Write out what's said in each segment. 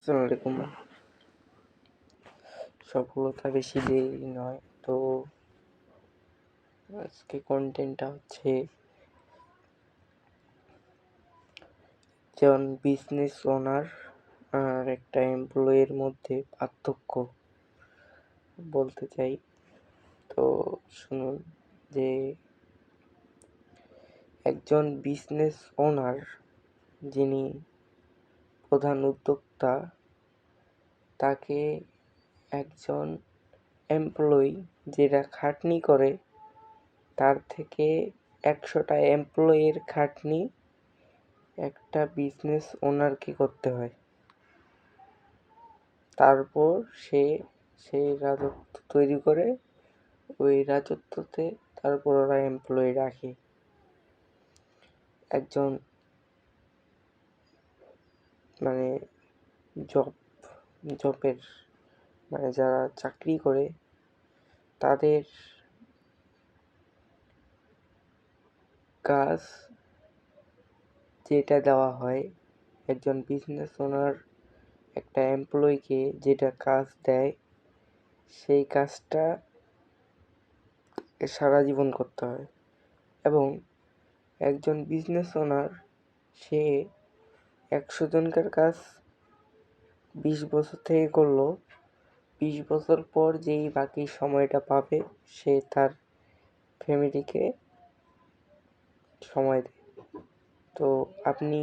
আসসালামু আলাইকুম। সফলতা বেশি দেরি নয়। তো আজকে কন্টেন্টটা হচ্ছে যেমন বিজনেস ওনার আর একটা এমপ্লয়ির মধ্যে পার্থক্য বলতে চাই। তো শুনুন যে একজন বিজনেস ওনার যিনি প্রধান উদ্যোক্তা, তাকে একজন এমপ্লয়ি যেটা খাটনি করে তার থেকে 100টা এমপ্লয়ির খাটনি একটা বিজনেস ওনারকে করতে হয়। তারপর সে সেই রাজত্ব তৈরি করে, ওই রাজত্বতে তারপর ওরা এমপ্লয়ি রাখে। একজন মানে জবের মানে যারা চাকরি করে তাদের কাজ যেটা দেওয়া হয়, একজন বিজনেস ওনার একটা এমপ্লয়িকে যেটা কাজ দেয় সেই কাজটা সারা জীবন করতে হয়। এবং একজন বিজনেস ওনার সে 100 জনকার কাজ 20 বছর থেকে করলো, 20 বছর পর যেই বাকি সময়টা পাবে সে তার ফ্যামিলিকে সময় দেয়। তো আপনি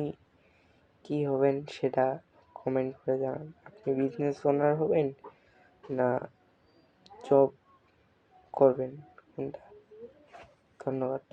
কি হবেন সেটা কমেন্ট করে জানান। আপনি বিজনেস ওনার হবেন না জব করবেন, কোনটা? ধন্যবাদ।